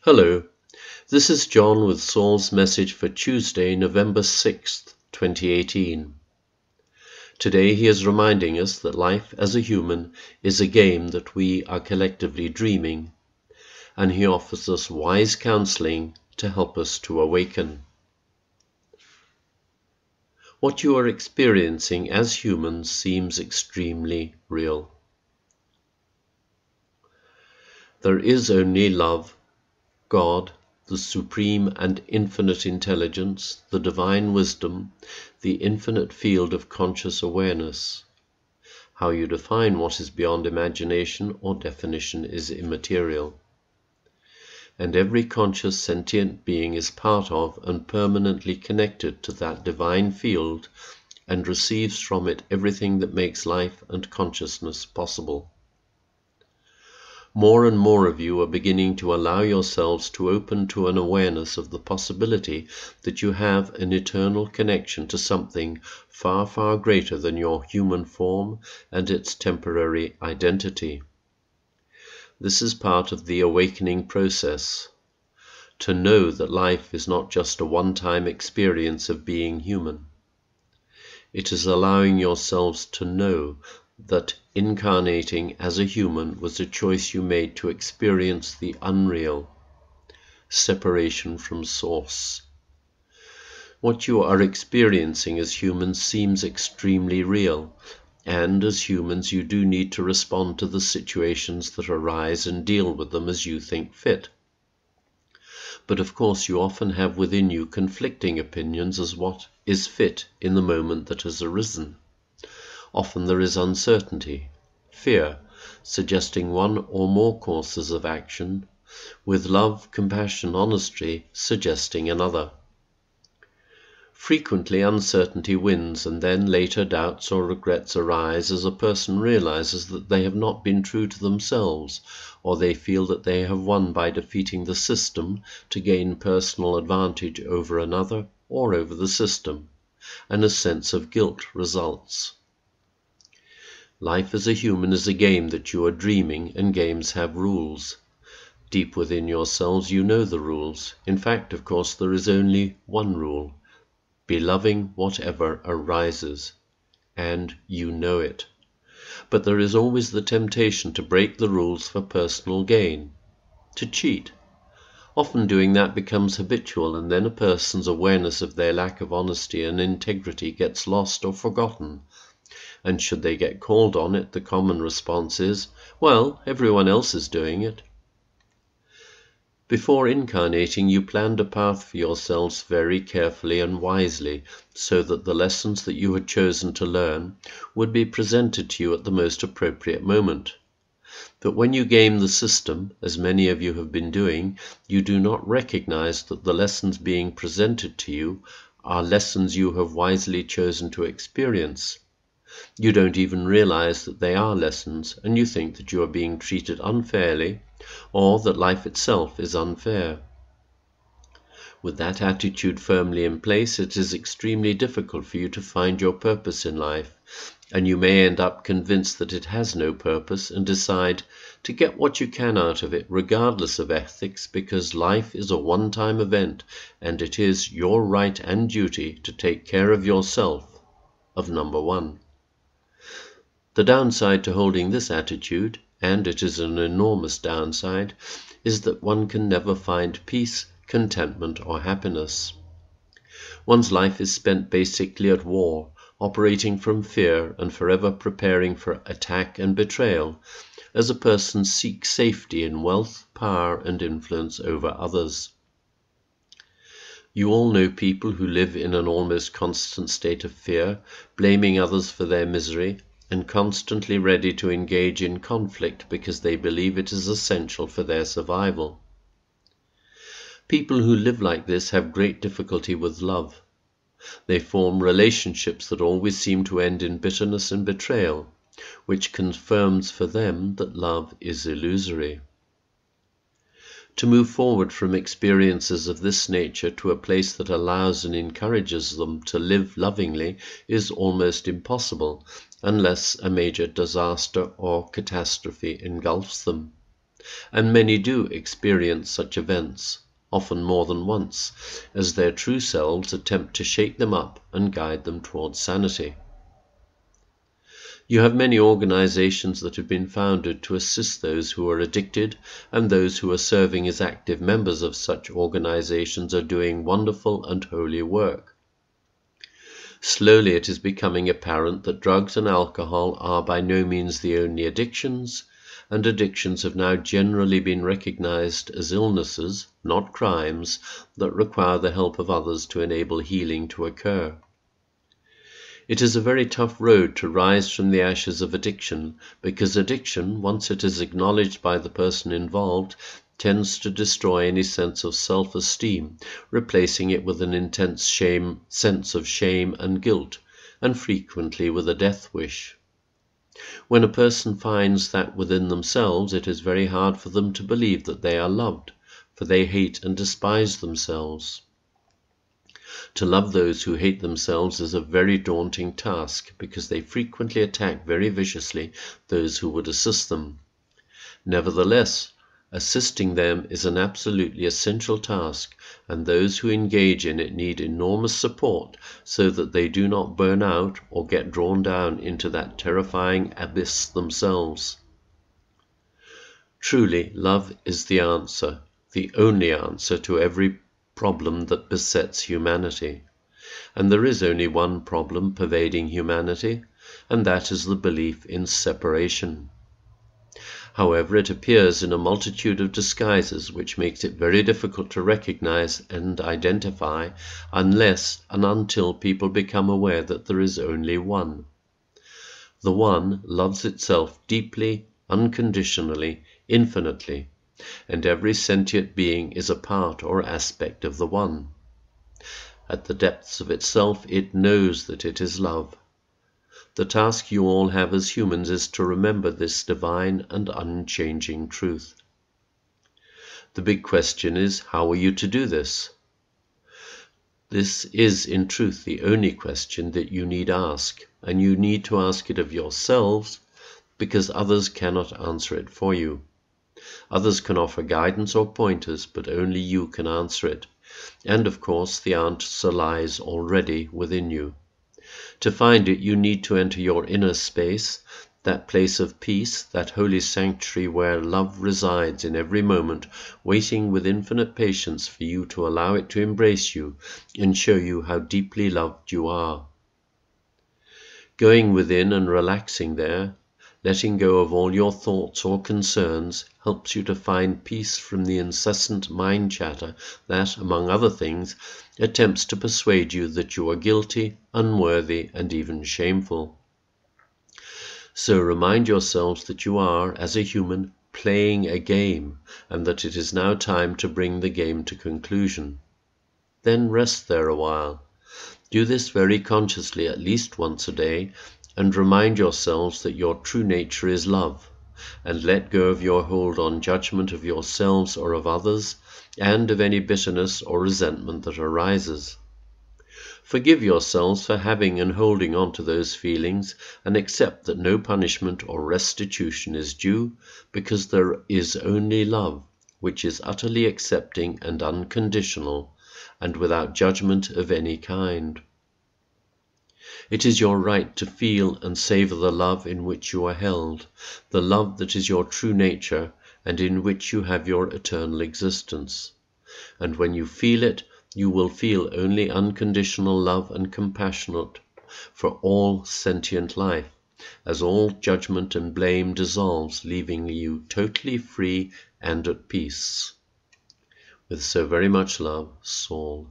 Hello, this is John with Saul's message for Tuesday, November 6th, 2018. Today he is reminding us that life as a human is a game that we are collectively dreaming, and he offers us wise counseling to help us to awaken. What you are experiencing as humans seems extremely real. There is only love, God, the supreme and infinite intelligence, the divine wisdom, the infinite field of conscious awareness. How you define what is beyond imagination or definition is immaterial. And every conscious sentient being is part of and permanently connected to that divine field and receives from it everything that makes life and consciousness possible. More and more of you are beginning to allow yourselves to open to an awareness of the possibility that you have an eternal connection to something far, far greater than your human form and its temporary identity. This is part of the awakening process, to know that life is not just a one-time experience of being human. It is allowing yourselves to know that incarnating as a human was a choice you made to experience the unreal, separation from source. What you are experiencing as humans seems extremely real, and as humans you do need to respond to the situations that arise and deal with them as you think fit. But of course you often have within you conflicting opinions as what is fit in the moment that has arisen. Often there is uncertainty, fear, suggesting one or more courses of action, with love, compassion, honesty suggesting another. Frequently uncertainty wins, and then later doubts or regrets arise as a person realizes that they have not been true to themselves, or they feel that they have won by defeating the system to gain personal advantage over another or over the system, and a sense of guilt results. Life as a human is a game that you are dreaming, and games have rules. Deep within yourselves you know the rules. In fact, of course, there is only one rule. Be loving whatever arises, and you know it. But there is always the temptation to break the rules for personal gain, to cheat. Often doing that becomes habitual, and then a person's awareness of their lack of honesty and integrity gets lost or forgotten. And should they get called on it, the common response is, well, everyone else is doing it. Before incarnating, you planned a path for yourselves very carefully and wisely, so that the lessons that you had chosen to learn would be presented to you at the most appropriate moment. But when you game the system, as many of you have been doing, you do not recognize that the lessons being presented to you are lessons you have wisely chosen to experience. You don't even realize that they are lessons, and you think that you are being treated unfairly, or that life itself is unfair. With that attitude firmly in place, it is extremely difficult for you to find your purpose in life, and you may end up convinced that it has no purpose and decide to get what you can out of it regardless of ethics, because life is a one-time event and it is your right and duty to take care of yourself, of number one. The downside to holding this attitude, and it is an enormous downside, is that one can never find peace, contentment, or happiness. One's life is spent basically at war, operating from fear and forever preparing for attack and betrayal, as a person seeks safety in wealth, power, and influence over others. You all know people who live in an almost constant state of fear, blaming others for their misery, and constantly ready to engage in conflict because they believe it is essential for their survival. People who live like this have great difficulty with love. They form relationships that always seem to end in bitterness and betrayal, which confirms for them that love is illusory. To move forward from experiences of this nature to a place that allows and encourages them to live lovingly is almost impossible, unless a major disaster or catastrophe engulfs them. and many do experience such events, often more than once, as their true selves attempt to shake them up and guide them towards sanity. You have many organizations that have been founded to assist those who are addicted, and those who are serving as active members of such organizations are doing wonderful and holy work. Slowly it is becoming apparent that drugs and alcohol are by no means the only addictions, and addictions have now generally been recognized as illnesses, not crimes, that require the help of others to enable healing to occur. It is a very tough road to rise from the ashes of addiction, because addiction, once it is acknowledged by the person involved, tends to destroy any sense of self-esteem, replacing it with an intense sense of shame and guilt, and frequently with a death wish. When a person finds that within themselves, it is very hard for them to believe that they are loved, for they hate and despise themselves. To love those who hate themselves is a very daunting task, because they frequently attack very viciously those who would assist them. Nevertheless, assisting them is an absolutely essential task, and those who engage in it need enormous support so that they do not burn out or get drawn down into that terrifying abyss themselves. Truly, love is the answer, the only answer to every problem that besets humanity. And there is only one problem pervading humanity, and that is the belief in separation. However, it appears in a multitude of disguises, which makes it very difficult to recognize and identify unless and until people become aware that there is only one. The one loves itself deeply, unconditionally, infinitely, and every sentient being is a part or aspect of the one. At the depths of itself, it knows that it is love. The task you all have as humans is to remember this divine and unchanging truth. The big question is, how are you to do this? This is, in truth, the only question that you need ask, and you need to ask it of yourselves, because others cannot answer it for you. Others can offer guidance or pointers, but only you can answer it. And of course, the answer lies already within you. To find it, you need to enter your inner space, that place of peace, that holy sanctuary where love resides in every moment, waiting with infinite patience for you to allow it to embrace you and show you how deeply loved you are. Going within and relaxing there, letting go of all your thoughts or concerns, helps you to find peace from the incessant mind chatter that, among other things, attempts to persuade you that you are guilty, unworthy, and even shameful. So remind yourselves that you are, as a human, playing a game, and that it is now time to bring the game to conclusion. Then rest there a while. Do this very consciously at least once a day, and remind yourselves that your true nature is love, and let go of your hold on judgment of yourselves or of others, and of any bitterness or resentment that arises. Forgive yourselves for having and holding on to those feelings, and accept that no punishment or restitution is due, because there is only love, which is utterly accepting and unconditional, and without judgment of any kind. It is your right to feel and savor the love in which you are held, the love that is your true nature and in which you have your eternal existence. And when you feel it, you will feel only unconditional love and compassion for all sentient life, as all judgment and blame dissolves, leaving you totally free and at peace. With so very much love, Saul.